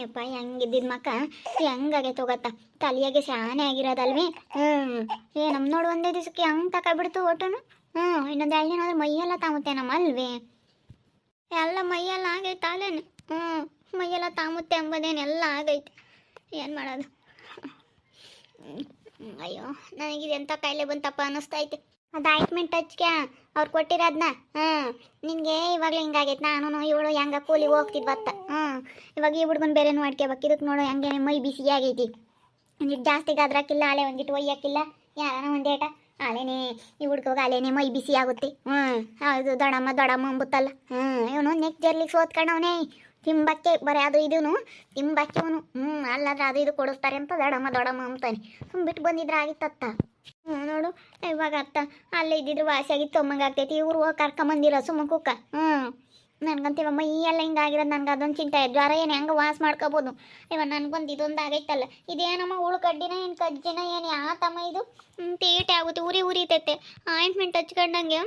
ಯಪ್ಪ ಹೆಂಗಿದ್ದಿದ್ ಮಕ್ಕ ಹೆಂಗಾಗೈತೆ ಗೊತ್ತಾ, ತಲೆಯಾಗೆ ಶಾನೆ ಆಗಿರೋದಲ್ವೇ. ನಮ್ಮ ನೋಡು ಒಂದೇ ದಿವಸಕ್ಕೆ ಹೆಂಗೆ ತಗೊಬಿಡ್ತು ಒಟ್ಟನು. ಇನ್ನೊಂದು 2 ದಿನ ಆದ್ರೆ ಮೈಯೆಲ್ಲ ತಾಮುತ್ತೆ ನಮ್ಮ ಅಲ್ವೇ, ಎಲ್ಲ ಮೈಯೆಲ್ಲ ಆಗೈತೆ ಅಲ್ಲೇನು. ಮೈಯೆಲ್ಲ ತಾಮುತ್ತೆ ಎಂಬುದೇನೆಲ್ಲ ಆಗೈತೆ, ಏನು ಮಾಡೋದು. ಅಯ್ಯೋ ನನಗಿದೆ ಎಂಥ ಕಾಯಿಲೆ ಬಂತಪ್ಪ ಅನ್ನಿಸ್ತೈತೆ. ಅದು ಆಯಿಂಟ್ಮೆಂಟ್ ಹಚ್ಕೆ ಅವ್ರು ಕೊಟ್ಟಿರೋದನ್ನ. ನಿನಗೆ ಇವಾಗಲೇ ಹಿಂಗಾಗೈತೆ. ನಾನು ಇವಳು ಹೆಂಗ ಕೂಲಿಗೆ ಹೋಗ್ತಿದ್ವತ್ತ. ಇವಾಗ ಈ ಹುಡ್ಗನ ಬೇರೆ ಮಾಡ್ಕೋಬೇಕು. ಇದಕ್ಕೆ ನೋಡು ಹೆಂಗೆ ಮೈ ಬಿಸಿ ಆಗೈತಿ. ಒಂದಿಟ್ಟು ಜಾಸ್ತಿ ಗದ್ರಾಕಿಲ್ಲ, ಆಲೆ ಒಂದಿಟ್ಟು ಒಯ್ಯಕ್ಕಿಲ್ಲ, ಯಾರನ ಒಂದೇಟ ಆಲೇನೆ ಈ ಹುಡ್ಗೋಗ ಆಲೇನೆ ಮೈ ಬಿಸಿ ಆಗುತ್ತೆ. ಹೌದು ದೊಡಮ್ಮ ಅಂಬುತ್ತಲ್ಲ. ಇವನು ನೆಕ್ ಜರ್ಲಿಗೆ ಸೋತ್ಕೊಂಡವನೇ ತಿಂಬಕ್ಕೆ ಬರೀ ಅದು ಇದೂನು ತಿಂಬಕ್ಕೆ ಅವನು. ಅಲ್ಲಾದ್ರೆ ಅದು ಇದು ಕೊಡಿಸ್ತಾರೆ ಅಂತ ದೊಡಮ್ಮ ಅಂತಾನೆ. ಬಿಟ್ಟು ಬಂದಿದ್ರೆ ಆಗಿತ್ತತ್ತ. ನೋಡು ಇವಾಗ ಅತ್ತ ಅಲ್ಲೇ ಇದ್ದಿದ್ರು ವಾಸಿಯಾಗಿತ್ತು ಅಮ್ಮಂಗೆ ಆಗ್ತೈತಿ. ಇವ್ರು ಹೋಗಿ ಕರ್ಕೊಂಬಂದಿರೋ ಸುಮ್ಮಕುಕ್ಕ. ನನ್ಗಂತ ಇವ ಮೈ ಎಲ್ಲ ಹಿಂಗಾಗಿರೋದು. ನನ್ಗೆ ಅದೊಂದು ಚಿಂತೆ, ಜ್ವರ ಏನು ಹೆಂಗೆ ವಾಸ ಮಾಡ್ಕೋಬೋದು. ಇವಾಗ ನನಗೊಂದು ಇದೊಂದು ಆಗೈತಲ್ಲ. ಇದೇನಮ್ಮ ಉಳ್ಕಡ್ಡಿನ ಏನು ಕಜ್ಜಿನ ಏನು ಯಾತಮ್ಮ ಇದು. ತೀಟೆ ಆಗುತ್ತೆ, ಉರಿತೈತೆ. ಆಯಿಂಟ್ಮೆಂಟ್ ಹಚ್ಕೊಂಡಂಗೆ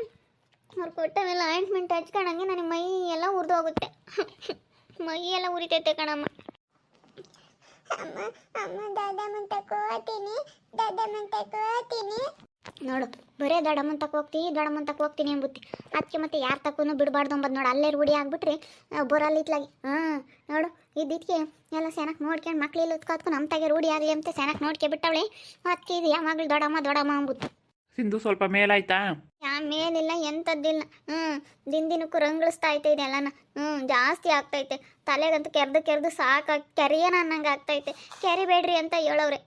ಅವ್ರು ಕೊಟ್ಟವೆಲ್ಲ ಆಯಿಂಟ್ಮೆಂಟ್ ಹಚ್ಕೊಂಡಂಗೆ ನನಗೆ ಮೈ ಎಲ್ಲ ಉರಿದೋಗುತ್ತೆ. ಮೈ ಎಲ್ಲ ಉರಿತೈತೆ ಕಣಮ್ಮ. ನೋಡು ಬರೇ ದೊಡ್ಡಮ್ಮಂತಕ್ಕೆ ಹೋಗ್ತೀನಿ ಎಂಬುತ್ತಿ. ಅದಕ್ಕೆ ಮತ್ತೆ ಯಾರು ತಕ್ಕೂ ಬಿಡಬಾರ್ದು ಅಂಬದು. ನೋಡು ಅಲ್ಲೇ ರೂಢಿ ಆಗ್ಬಿಟ್ರೆ ಬರಲ್ಲ ಇತ್ಲಾಗಿ. ನೋಡು ಇದಕ್ಕೆ ಎಲ್ಲ ಸೆನಕ್ಕೆ ನೋಡ್ಕೊಂಡು ಮಕ್ಳೆಲ್ಲ ಉತ್ಕೋತ್ಕೊಂಡು ನಮ್ಮ ತಾಗೆ ರೂಢಿ ಆಗಲಿ ಅಂತ ಸೆನಕ್ಕೆ ನೋಡ್ಕೆ ಬಿಟ್ಟವಳೆ. ಅದಕ್ಕೆ ಇದು ಯಾವಾಗಲೂ ದೊಡ್ಡಮ್ಮ ಅಂಬುತ್ತೆ. ಸಿಂಧು ಸ್ವಲ್ಪ ಮೇಲಾಯ್ತಾ? ಮೇಲಿಲ್ಲ ಎಂಥದ್ದಿಲ್ಲ. ದಿನಕ್ಕೂ ರಂಗಳಿಸ್ತಾ ಐತೆ ಇದೆಲ್ಲನ. ಜಾಸ್ತಿ ಆಗ್ತೈತೆ. ತಲೆಗಂತೂ ಕೆರೆದು ಸಾಕಾಗಿ ಕೆರೆಯೇನ ಅನ್ನಂಗೆ ಆಗ್ತೈತೆ. ಕೆರಿಬೇಡ್ರಿ ಅಂತ ಹೇಳವ್ರೆ.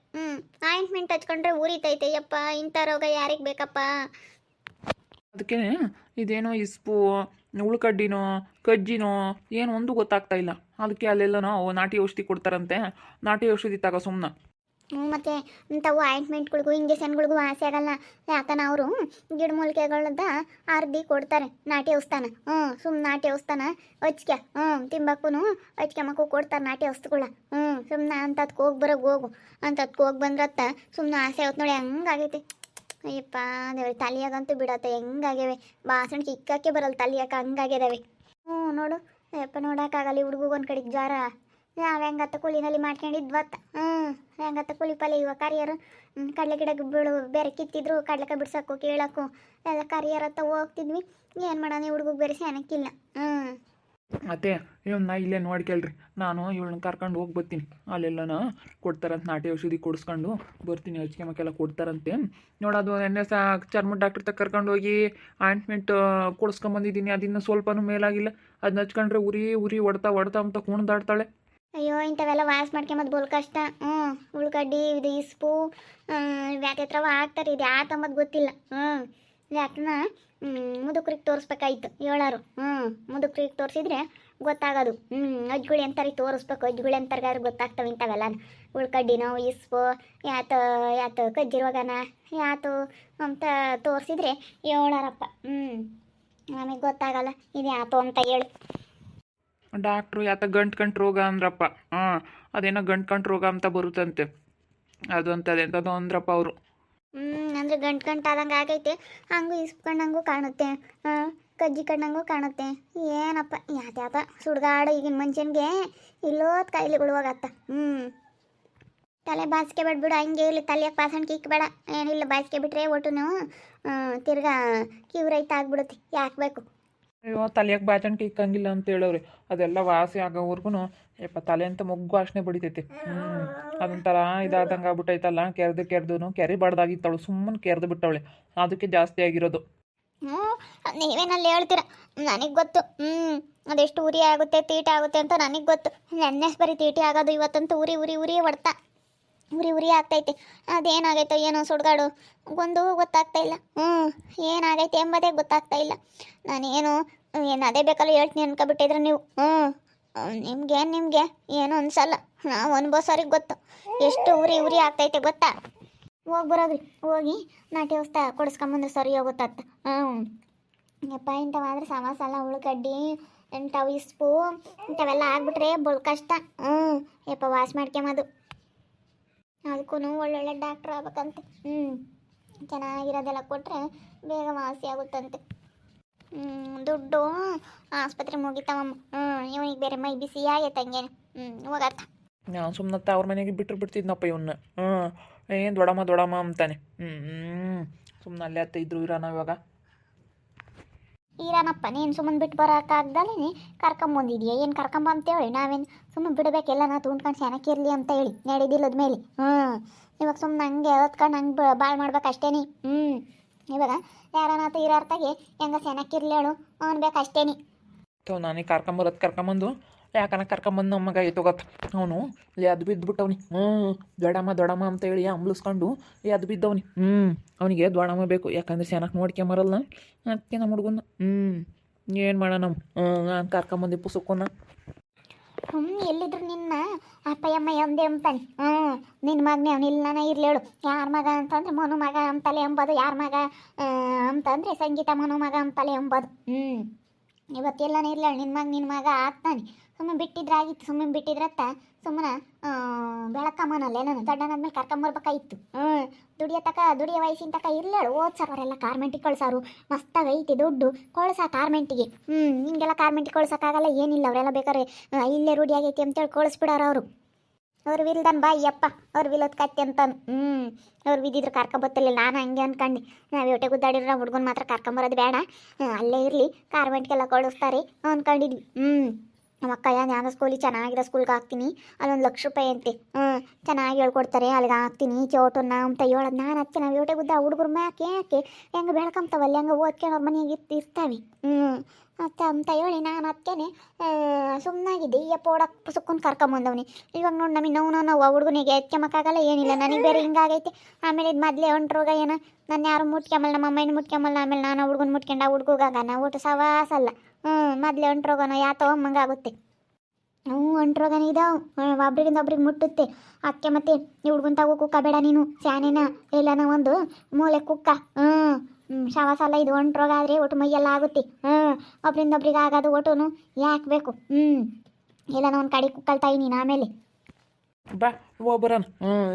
ಆಯಿಂಟ್ಮೆಂಟ್ ಹಚ್ಕೊಂಡ್ರೆ ಉರಿತೈತೆ. ಯಪ್ಪ ಇಂಥ ರೋಗ ಯಾರಿಗೆ ಬೇಕಪ್ಪ. ಅದಕ್ಕೆ ಇದೇನೋ ಇಸ್ಪು ಉಳ್ಕಡ್ಡಿನೋ ಕಜ್ಜಿನೋ ಏನು ಒಂದು ಗೊತ್ತಾಗ್ತಾ ಇಲ್ಲ. ಅದಕ್ಕೆ ಅಲ್ಲೆಲ್ಲನೋ ನಾಟಿ ಔಷಧಿ ಕೊಡ್ತಾರಂತೆ. ನಾಟಿ ಔಷಧಿ ತಗೋ ಸುಮ್ಮನೆ. ಮತ್ತು ಇಂಥವು ಆಯಿಂಟ್ಮೆಂಟ್ಗಳಿಗೂ ಇಂಜೆಕ್ಷನ್ಗಳಿಗೂ ವಾಸಿ ಆಗಲ್ಲ. ಯಾಕನ ಅವರು ಗಿಡಮೂಲಿಕೆಗಳದ ಅರ್ಧಿ ಕೊಡ್ತಾರೆ ನಾಟಿ ಔಷಧಾನ. ಸುಮ್ಮನೆ ನಾಟಿ ಔಷಧಾನ ಹಚ್ಕೆ ತಿಂಬಕ್ಕೂ ಹಚ್ಕೆಮಕ್ಕೂ ಕೊಡ್ತಾರೆ ನಾಟಿ ಔಷಧಿಗಳ. ಸುಮ್ಮನೆ ಅಂಥದ್ಕೆ ಹೋಗು ಅಂಥದ್ಕೆ ಹೋಗಿ ಬಂದ್ರತ್ತ ಸುಮ್ಮನೆ ಆಸೆ ಆಗುತ್ತೆ. ನೋಡಿ ಹೆಂಗಾಗೈತೆ. ಅಯ್ಯಪ್ಪ ದೇವ್ರಿ ತಲೆಯಾಗಂತೂ ಬಿಡತ್ತೆ ಹೆಂಗಾಗ್ಯವೆ. ಬಾಸಣ ಇಕ್ಕಕ್ಕೆ ಬರಲ್ಲ ತಲೆಯಾಕ ಹಂಗಾಗ್ಯದವೆ. ನೋಡು ಅಯ್ಯಪ್ಪ ನೋಡೋಕ್ಕಾಗಲ್ಲ. ಹುಡುಗ ಒಂದು ಕಡೆಗೆ ಜ್ವರ. ನಾವು ಹೆಂಗತ್ತ ಕೂಲಿನಲ್ಲಿ ಮಾಡ್ಕೊಂಡಿದ್ವತ್ತ. ಹೆಂಗತ್ತ ಕೂಲಿ ಪಲ್ಲೆ ಇವಾಗ ಕರಿಯರು ಕಡಲೆ ಗಿಡಕ್ಕೆ ಬೀಳು ಬೇರೆ ಕಿತ್ತಿದ್ರು ಕಡ್ಲೆಕಾಯಿ ಬಿಡ್ಸೋಕ್ಕೂ ಕೇಳೋಕ್ಕೂ ಎಲ್ಲ ಕರಿಯರತ್ತ ಹೋಗ್ತಿದ್ವಿ. ಏನು ಮಾಡೋಣ ಹುಡುಗಿಗೆ ಬೇರೆ ಸ್ಯಾನಕ್ಕಿಲ್ಲ. ಅತ್ತೆ ಇವನ್ನ ಇಲ್ಲೇ ನೋಡ್ಕೇಳ್ರಿ. ನಾನು ಇವಳನ್ನ ಕರ್ಕೊಂಡು ಹೋಗಿ ಬರ್ತೀನಿ. ಅಲ್ಲೆಲ್ಲನ ಕೊಡ್ತಾರಂತ ನಾಟಿ ಔಷಧಿ ಕೊಡಿಸ್ಕೊಂಡು ಬರ್ತೀನಿ. ಹಚ್ಕೆ ಮಕ್ಕೆಲ್ಲ ಕೊಡ್ತಾರಂತೆ. ನೋಡೋದು ನೆನ್ನೆ ಚರ್ಮದ ಡಾಕ್ಟ್ರ್ ತಕ್ಕ ಕರ್ಕೊಂಡು ಹೋಗಿ ಆಯಿಂಟ್ಮೆಂಟ್ ಕೊಡಿಸ್ಕೊಂಬಂದಿದ್ದೀನಿ. ಅದನ್ನು ಸ್ವಲ್ಪನೂ ಮೇಲಾಗಿಲ್ಲ. ಅದನ್ನ ಹಚ್ಕೊಂಡ್ರೆ ಉರಿ ಹೊಡ್ತಾ ಅಂತ ಕುಣ್ದಾಡ್ತಾಳೆ. ಅಯ್ಯೋ ಇಂಥವೆಲ್ಲ ವಾಸ್ ಮಾಡ್ಕೊಂಬದು ಬೋಲ್ ಕಷ್ಟ. ಉಳ್ಕಡ್ಡಿ ಇದು ಇಸ್ಪು ವ್ಯಾತ್ಯತ್ರವ ಹಾಕ್ತಾರೆ. ಇದು ಯಾತಂಬದು ಗೊತ್ತಿಲ್ಲ. ಯಾಕನ್ನ ಮುದುಕ್ರಿಗೆ ತೋರಿಸ್ಬೇಕಾಯ್ತು ಹೇಳಾರು. ಮುದುಕ್ರಿಗೆ ತೋರಿಸಿದ್ರೆ ಗೊತ್ತಾಗೋದು. ಅಜ್ಗಳು ಎಂತಾರಿಗೆ ತೋರಿಸ್ಬೇಕು. ಅಜ್ಗಳು ಎಂತಾರಿಗಾರು ಗೊತ್ತಾಗ್ತವೆ ಇಂಥವೆಲ್ಲ. ಉಳ್ಕಡ್ಡಿನೋ ಇಸ್ಪು ಯಾತು ಕಜ್ಜಿ ರೋಗನ ಯಾತು ಅಂತ ತೋರಿಸಿದ್ರೆ ಹೇಳಾರಪ್ಪ. ನಮಗೆ ಗೊತ್ತಾಗಲ್ಲ ಇದು ಯಾತು ಅಂತ ಹೇಳಿ. ಡಾಕ್ಟ್ರು ಯಾತ ಗಂಟು ರೋಗ ಅಂದ್ರಪ್ಪ. ಅದೇನೋ ಗಂಟು ರೋಗ ಅಂತ ಬರುತ್ತಂತೆ. ಅದು ಎಂಥದ್ದು ಅಂದ್ರಪ್ಪ ಅವರು. ಅಂದರೆ ಗಂಟು ಆದಂಗೆ ಆಗೈತೆ. ಹಂಗೂ ಇಸ್ಕೊಂಡಂಗೂ ಕಾಣುತ್ತೆ, ಕಜ್ಜಿ ಕಣ್ಣಂಗೂ ಕಾಣುತ್ತೆ. ಏನಪ್ಪ ಯಾತ ಸುಡ್ಗಾಡ ಈಗಿನ ಮನುಷ್ಯನಿಗೆ ಇಲ್ಲೋದ್ ಕಾಯಿಲೆಗಳು ಹೋಗತ್ತ. ತಲೆ ಬಾಸಿಕೆ ಬಿಡ್ಬಿಡು. ಹಂಗೆ ಇಲ್ಲಿ ತಲೆಯಾಗ ಪಾಸಣ್ಕೆ ಇಕ್ಬೇಡ. ಏನಿಲ್ಲ ಬಾಸಿಕೆ ಬಿಟ್ರೆ ಒಟ್ಟು ತಿರ್ಗಾ ಕಿವ್ರೈತ ಆಗ್ಬಿಡುತ್ತೆ. ಯಾಕೆ ಬೇಕು. ಅಯ್ಯೋ ತಲೆಯಾಗ ಬಾಚಣಿಕೆ ಇಕ್ಕಂಗಿಲ್ಲ ಅಂತ ಹೇಳವ್ರಿ. ಅದೆಲ್ಲ ವಾಸಿ ಆಗೋವರೆಗೂ ಯಪ್ಪ ತಲೆ ಅಂತ ಮೊಗ್ಗು ವಾಸನೆ ಬಡಿತೈತೆ. ಅದೊಂಥರ ಇದಾದಂಗೆ ಆಗ್ಬಿಟ್ಟೈತಲ್ಲ. ಕೆರೆದು ಕೆರಿಬಾರ್ದಾಗಿತ್ತವಳು. ಸುಮ್ಮನೆ ಕೆರೆದು ಬಿಟ್ಟವಳೆ. ಅದಕ್ಕೆ ಜಾಸ್ತಿ ಆಗಿರೋದು. ನೀವೇನಲ್ಲಿ ಹೇಳ್ತೀರ ನನಗೆ ಗೊತ್ತು. ಅದೆಷ್ಟು ಉರಿ ಆಗುತ್ತೆ ತೀಟ ಆಗುತ್ತೆ ಅಂತ ನನಗೆ ಗೊತ್ತು. ನೆನ್ನೆ ಬರೀ ತೀಟಿ ಆಗೋದು. ಇವತ್ತಂತೂ ಉರಿ ಹೊಡ್ತಾ ಉರಿ ಆಗ್ತೈತೆ. ಅದೇನಾಗೈತೋ ಏನೋ ಸುಡ್ಗಾಡು ಒಂದು ಗೊತ್ತಾಗ್ತಾ ಇಲ್ಲ. ಏನಾಗೈತೆ ಎಂಬುದೇ ಗೊತ್ತಾಗ್ತಾ ಇಲ್ಲ. ನಾನೇನು ಅದೇ ಬೇಕಲ್ಲ ಹೇಳ್ತೀನಿ ಅನ್ಕೊಬಿಟ್ಟಿದ್ರೆ ನೀವು. ನಿಮಗೆ ಏನು ಅನ್ಸಲ್ಲ. ನಾವು ಅನ್ಬೋಸೋರಿಗೆ ಗೊತ್ತು ಎಷ್ಟು ಉರಿ ಆಗ್ತೈತೆ ಗೊತ್ತಾ. ಹೋಗಿ ಬರೋದ್ರಿ. ಹೋಗಿ ನಾಟಿ ಔಷಧ ಕೊಡಿಸ್ಕೊಂಬಂದ್ರೆ ಸರಿ ಹೋಗುತ್ತತ್ತ. ಯಪ್ಪ ಇಂಥವಾದ್ರೆ ಸಮಾಸಲ್ಲ. ಉಳ್ಕಡ್ಡಿ ಇಂಥವು ಇಸ್ಪು ಇಂಥವೆಲ್ಲ ಆಗ್ಬಿಟ್ರೆ ಬೊಳ್ ಕಷ್ಟ. ಯಪ್ಪ ವಾಸ್ ಮಾಡ್ಕೊಂಬದು. ಅದಕ್ಕೂ ಒಳ್ಳೊಳ್ಳೆ ಡಾಕ್ಟ್ರ್ ಆಗ್ಬೇಕಂತೆ. ಚೆನ್ನಾಗಿರೋದೆಲ್ಲ ಕೊಟ್ಟರೆ ಬೇಗ ವಾಸಿ ಆಗುತ್ತಂತೆ. ದುಡ್ಡು ಆಸ್ಪತ್ರೆ ಮುಗಿತಾವಮ್ಮ. ಇವನಿಗೆ ಬೇರೆ ಮೈ ಬಿಸಿ ಆಗೈತೆ ಹಂಗೇನೆ. ಹೋಗತ್ತ. ನಾನು ಸುಮ್ಮನತ್ತ ಅವ್ರ ಮನೆಗೆ ಬಿಟ್ಟರು ಬಿಡ್ತಿದ್ನಪ್ಪ ಇವನ್ನ. ಏನು ದೊಡಮ್ಮ ಅಂತಾನೆ. ಸುಮ್ಮನೆ ಅಲ್ಲೇ ಅತ್ತ ಇದ್ರು ಇರೋಣ ಇವಾಗ. ಈರನಪ್ಪ ನೀನು ಸುಮ್ಮನೆ ಬಿಟ್ಟು ಬರೋಕ್ಕಾಗ್ದಲೇ ಕರ್ಕೊಂಬಂದಿದ್ಯಾ? ಏನು ಕರ್ಕೊಂಬಂತೇಳಿ ನಾವೇನು ಸುಮ್ಮನೆ ಬಿಡಬೇಕೆಲ್ಲ ನಾ ತುಂಡ್ಕೊಂಡು ಚೆನ್ನಾಗಿರಲಿ ಅಂತ ಹೇಳಿ ನಡೆದಿಲ್ಲದ ಮೇಲೆ. ಇವಾಗ ಸುಮ್ಮನೆ ಹಂಗೆ ಹೊತ್ಕೊಂಡು ಹಂಗೆ ಬಾಳ್ ಮಾಡ್ಬೇಕು ಅಷ್ಟೇನಿ. ಇವಾಗ ಯಾರನಾತ ಇರೋರ್ತಾಗೆ ಹೆಂಗ ಚೆನ್ನಾಗಿರ್ಲಿ ಹೇಳು ಅನ್ಬೇಕು ಅಷ್ಟೇನಿ. ನನಗೆ ಕರ್ಕೊಂಬಂದು ಯಾಕನ ಕರ್ಕೊಂಬಂದು ನಮ್ಮ ಮಗ ಐತೋ ಗೊತ್ತ ಅವನು ಅದು ಬಿದ್ದುಬಿಟ್ಟವ್ನಿ. ದೊಡಮ್ಮ ಅಂತ ಹೇಳಿ ಅಂಬ್ಲಿಸ್ಕೊಂಡು ಅದು ಬಿದ್ದವನಿ. ಅವನಿಗೆ ದೊಡಮ್ಮ ಬೇಕು, ಯಾಕಂದ್ರೆ ಚೆನ್ನಾಗಿ ನೋಡ್ಕೊಂಬರಲ್ಲ ಅದಕ್ಕೆ ನಮ್ಮ ಹುಡುಗನ. ಏನು ಮಾಡೋಣ ನಾವು ನಾನು ಕರ್ಕೊಂಬಂದು ಪುಸುಕೋನ. ಎಲ್ಲಿದ್ರು ನಿನ್ನ ಅಪ್ಪಯ್ಯಮ್ಮ ಎಂದೇ ಅಂತಾನೆ. ನಿನ್ನ ಮಗನೇ ಅವನು ಇಲ್ಲ ನಾನು ಇರ್ಲಿ ಹೇಳು. ಯಾರ ಮಗ ಅಂತಂದ್ರೆ ಮನು ಮಗ ಅಂತಲೇ ಎಂಬುದು, ಯಾರ ಮಗ ಅಂತಂದರೆ ಸಂಗೀತ ಮನು ಮಗ ಅಂತಲೇ ಎಂಬುದು. ಇವತ್ತೆಲ್ಲನೇ ಇರ್ಲಿ ಹೇಳು, ನಿನ್ನ ಮಗ ಆಗ್ತಾನೆ. ಸುಮ್ಮನೆ ಬಿಟ್ಟಿದ್ರಾಗಿತ್ತು, ಸುಮ್ಮನೆ ಬಿಟ್ಟಿದ್ರತ್ತ ಸುಮ್ಮನೆ ಬೆಳಕಮ್ಮನಲ್ಲೇ ನಾನು ದೊಡ್ಡನಾದ್ಮೇಲೆ ಕರ್ಕೊಂಬರ್ಬೇಕಾಗಿತ್ತು. ದುಡಿಯೋ ವಯಸ್ಸಿನ ತಕ ಇರ್ಲೇಳು. ಓದ್ಸಾರ ಅವರೆಲ್ಲ ಕಾರ್ಮೆಂಟಿಗೆ ಕಳ್ಸಾರು, ಮಸ್ತಾಗೈತಿ ದುಡ್ಡು ಕಳ್ಸ ಕಾರ್ಮೆಂಟಿಗೆ. ಹಿಂಗೆಲ್ಲ ಕಾರ್ಮೆಂಟಿಗೆ ಕಳ್ಸೋಕ್ಕಾಗಲ್ಲ, ಏನಿಲ್ಲ. ಅವರೆಲ್ಲ ಬೇಕಾದ್ರೆ ಇಲ್ಲೇ ರೂಢಿ ಆಗೈತಿ ಅಂತೇಳಿ ಕಳಿಸ್ಬಿಡಾರ ಅವರು. ಅವ್ರು ವಿಲ್ದನ್ ಬಾಯಿ ಅಪ್ಪ, ಅವ್ರು ವಿಲೋದ್ ಕತ್ತಿ ಅಂತಾನು. ಅವ್ರು ವಿದಿದ್ರು ಕರ್ಕೊಂಬತ್ತಿಲ್ಲ. ನಾನು ಹಂಗೆ ಅನ್ಕಂಡು ನಾವು ಯೋಟೆ ಗುದ್ದಾಡಿದ್ರೆ ಹುಡುಗನ ಮಾತ್ರ ಕರ್ಕೊಂಬರೋದು ಬೇಡ, ಅಲ್ಲೇ ಇರಲಿ ಕಾರ್ಮೆಂಟ್ಗೆಲ್ಲ ಕಳಿಸ್ತಾರೆ ಅಂದ್ಕೊಂಡಿದ್ವಿ. ನಮ್ಮ ಅಕ್ಕ ಯಾವ ಸ್ಕೂಲಿಗೆ ಚೆನ್ನಾಗಿರೋ ಸ್ಕೂಲ್ಗೆ ಹಾಕ್ತೀನಿ, ಅಲ್ಲೊಂದು ₹1,00,000 ಅಂತೆ. ಚೆನ್ನಾಗಿ ಹೇಳ್ಕೊಡ್ತಾರೆ, ಅಲ್ಲಿಗೆ ಹಾಕ್ತೀನಿ ಚೋಟನ್ನ ಅಂತ ಹೇಳೋದು. ನಾನು ಅದಕ್ಕೆ ನಾವು ಯೋಟೆ ಗುದ್ದ ಹುಡುಗರು ಮ್ಯಾಕೆ ಹೆಂಗೆ ಬೆಳ್ಕೊಂತವಲ್ಲ, ಹೆಂಗೆ ಓದ್ಕೊಂಡು ಅವ್ರ ಮನೆಗೆ ಇರ್ತಾವೆ ಅಂತ ಹೇಳಿ ನಾನು ಅದಕ್ಕೇನೆ ಸುಮ್ಮನಾಗಿದ್ದೆ. ಈ ಅಪ್ಪ ಓಡಕ್ಕೆ ಪುಸುಕ್ಕೊಂಡು ಕರ್ಕೊಂಬಂದವ್ನಿ. ಇವಾಗ ನೋಡಿ ನಮಗೆ ನಾವು ಹುಡುಗನಿಗೆ ಎತ್ಕೊಂಬಕ್ಕಾಗಲ್ಲ, ಏನಿಲ್ಲ. ನನಗೆ ಬೇರೆ ಹಿಂಗಾಗೈತೆ. ಆಮೇಲೆ ಇದು ಮೊದಲೇ ಹೊಂಟ್ರೋಗ ಏನೋ ನಾನು ಯಾರು ಮುಟ್ಕೊಂಬಲ್ಲ, ನಮ್ಮ ಅಮ್ಮನ ಮುಟ್ಕೊಂಬಲ್ಲ. ಆಮೇಲೆ ನಾನು ಹುಡುಗನ ಮುಟ್ಕೊಂಡು ಆ ಹುಡುಗಾಗ ನಾವು ಒಟ್ಟು ಸವಾಸಲ್ಲ. ಮೊದಲೇ ಹೊಂಟ್ರೋಗನ ಯಾತೋ ಅಮ್ಮಂಗಾಗುತ್ತೆ. ಹೊಂಟ್ರೋಗನ ಇದಾವೆ, ಒಬ್ರಿಗಿಂದ ಒಬ್ರಿಗೆ ಮುಟ್ಟುತ್ತೆ. ಅದಕ್ಕೆ ಮತ್ತೆ ಈ ಹುಡುಗನ ತಗೋ ಕುಕ್ಕ ಬೇಡ ನೀನು ಶಾನೇನ ಎಲ್ಲನ ಒಂದು ಮೂಲೆ ಕುಕ್ಕ. ಶವಾಸಲ್ಲ ಇದು ಹೊಂಟ್ರೋಗ ಆದರೆ ಒಟ್ಟು ಮೈಯೆಲ್ಲ ಆಗುತ್ತೆ. ಒಬ್ರಿಂದ ಒಬ್ರಿಗೆ ಆಗೋದು ಒಟ್ಟುನು ಯಾಕೆ ಬೇಕು? ಎಲ್ಲನ ಒಂದು ಕಡೆ ಕುಕ್ಕಲ್ತಾಯಿ ನೀನು ಆಮೇಲೆ ಬಾ ಹೋಗ್ಬರೋಣ.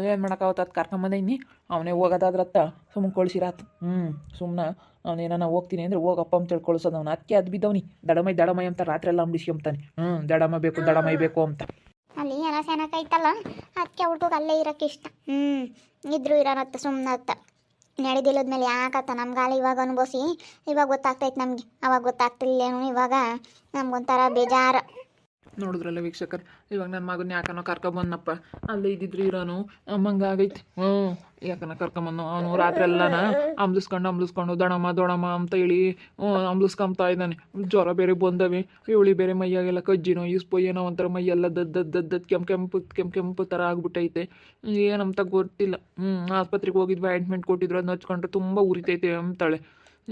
ಏನು ಮಾಡೋಕ್ಕಾಗತ್ತೆ, ಅದು ಕರ್ಕೊಂಬಂದೈನಿ. ಅವನೇ ಹೋಗೋದಾದ್ರತ್ತ ಸುಮ್ಮನೆ ಕಳ್ಸಿರಾತು. ಸುಮ್ಮನೆ ಅವನೇನ ಹೋಗ್ತೀನಿ ಅಂದರೆ ಹೋಗಪ್ಪ ಅಂತೇಳಿ ಕಳ್ಸೋದು. ಅವನು ಅದಕ್ಕೆ ಅದು ಬಿದ್ದವನಿ. ದಡಮೈ ಅಂತ ರಾತ್ರಿ ಎಲ್ಲ ಅಂಬಿಸ್ಕೊಂತಾನೆ. ದಡಮೈ ಬೇಕು ಅಂತ. ಅಲ್ಲಿ ಎಲ್ಲ ಚೆನ್ನಾಗೈತಲ್ಲ, ಅದಕ್ಕೆ ಹುಡುಗ ಅಲ್ಲೇ ಇರೋಕ್ಕೆ ಇಷ್ಟ. ಇದ್ರು ಇರೋನತ್ತ ಸುಮ್ಮನತ್ತ ನಡೆದಿಲ್ಲದ್ಮೇಲೆ ಯಾಕತ್ತ ನಮ್ಗಾಲ ಇವಾಗ ಅನುಭವಿಸಿ ಇವಾಗ ಗೊತ್ತಾಗ್ತೈತೆ ನಮಗೆ. ಅವಾಗ ಗೊತ್ತಾಗ್ತಿಲ್ಲೇನು, ಇವಾಗ ನಮ್ಗೊಂಥರ ಬೇಜಾರು. ನೋಡಿದ್ರಲ್ಲ ವೀಕ್ಷಕರು, ಇವಾಗ ನನ್ನ ಮಗನ ಯಾಕನೋ ಕರ್ಕೊಂಬಂದಪ್ಪ. ಅಲ್ಲೇ ಇದ್ದಿದ್ರು ಇರೋನು ಅಮ್ಮಂಗೆ ಆಗೈತಿ. ಯಾಕನ ಕರ್ಕೊಂಬಂದು ಅವನು ರಾತ್ರಿ ಎಲ್ಲನ ಅಂಬ್ಲಿಸ್ಕೊಂಡು ದೊಡಮ್ಮ ಅಂತ ಹೇಳಿ ಅಂಬ್ಲಿಸ್ಕೊಂಬ್ತಾ ಇದ್ದಾನೆ. ಜ್ವರ ಬೇರೆ ಬಂದವೆ, ಇವಳಿ ಬೇರೆ ಮೈಯಾಗೆಲ್ಲ ಕಜ್ಜಿನೋ ಇಸ್ಪೋ ಏನೋ ಒಂಥರ ಮೈಯೆಲ್ಲ ದದ್ದು ಕೆಂಪು ಥರ ಆಗ್ಬಿಟ್ಟೈತೆ. ಏನಂತ ಗೊತ್ತಿಲ್ಲ. ಆಸ್ಪತ್ರೆಗೆ ಹೋಗಿದ್ವಿ, ಆಯಿಂಟ್ಮೆಂಟ್ ಕೊಟ್ಟಿದ್ರು, ಅದನ್ನ ಹಚ್ಕೊಂಡ್ರೆ ತುಂಬ ಉರಿತೈತೆ ಅಂತಾಳೆ.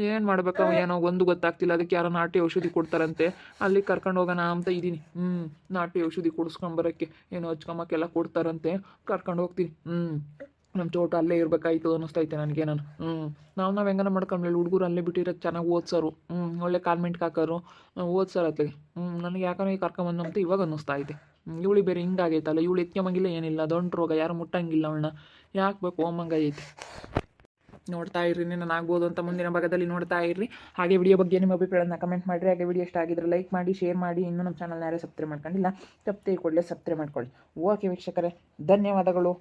ಏನು ಮಾಡ್ಬೇಕು ಏನೋ ಒಂದು ಗೊತ್ತಾಗ್ತಿಲ್ಲ. ಅದಕ್ಕೆ ಯಾರೋ ನಾಟಿ ಔಷಧಿ ಕೊಡ್ತಾರಂತೆ, ಅಲ್ಲಿ ಕರ್ಕೊಂಡು ಹೋಗೋಣ ಅಂತ ಇದ್ದೀನಿ. ನಾಟಿ ಔಷಧಿ ಕೊಡಿಸ್ಕೊಂಬರೋಕ್ಕೆ ಏನೋ ಹಚ್ಕೊಂಬಕ್ಕೆಲ್ಲ ಕೊಡ್ತಾರಂತೆ, ಕರ್ಕೊಂಡು ಹೋಗ್ತೀನಿ. ನಮ್ಮ ತೋಟ ಅಲ್ಲೇ ಇರಬೇಕಾಯ್ತು ಅನ್ನಿಸ್ತೈತೆ ನನಗೆ. ನಾವು ಹೆಂಗನ ಮಾಡ್ಕೊಂಡು ಹೇಳಿ ಹುಡುಗರು ಅಲ್ಲೇ ಬಿಟ್ಟಿರೋದು ಚೆನ್ನಾಗಿ ಓದ್ಸೋರು. ಒಳ್ಳೆ ಕಾನ್ವೆಂಟ್ಗೆ ಹಾಕೋರು, ಓದ್ಸೋರು ಅತ್ಲಾಗೆ. ನನಗೆ ಯಾಕಂದ್ರೆ ಕರ್ಕೊಂಬಂದಂತ ಇವಾಗ ಅನ್ನಿಸ್ತಾ ಐತೆ. ಇವಳಿ ಬೇರೆ ಹಿಂಗಾಗೈತಲ್ಲ, ಇವಳು ಎತ್ಕೊಂಬಂಗಿಲ್ಲ ಏನಿಲ್ಲ, ದೊಡ್ಡ ರೋಗ, ಯಾರು ಮುಟ್ಟಂಗಿಲ್ಲ ಅವಳನ್ನ. ಯಾಕೆ ಬೇಕು ಅಮ್ಮಂಗೈತೆ. ನೋಡ್ತಾ ಇರ್ರಿ, ನಾನು ಆಗ್ಬೋದು ಅಂತ ಮುಂದಿನ ಭಾಗದಲ್ಲಿ ನೋಡ್ತಾ ಇರ್ರಿ. ಹಾಗೆ ವಿಡಿಯೋ ಬಗ್ಗೆ ನಿಮ್ಮ ಅಭಿಪ್ರಾಯನ ಕಮೆಂಟ್ ಮಾಡಿರಿ. ಹಾಗೆ ವಿಡಿಯೋ ಇಷ್ಟ ಆಗಿದ್ರೆ ಲೈಕ್ ಮಾಡಿ, ಶೇರ್ ಮಾಡಿ. ಇನ್ನೂ ನಮ್ಮ ಚಾನಲ್ನ ಯಾರೇ ಸಬ್ಸ್ಕ್ರೈಬ್ ಮಾಡ್ಕೊಂಡಿಲ್ಲ, ತಪ್ಪದೆ ಕೂಡಲೇ ಸಬ್ಸ್ಕ್ರೈಬ್ ಮಾಡ್ಕೊಳ್ಳಿ. ಓಕೆ ವೀಕ್ಷಕರೇ, ಧನ್ಯವಾದಗಳು.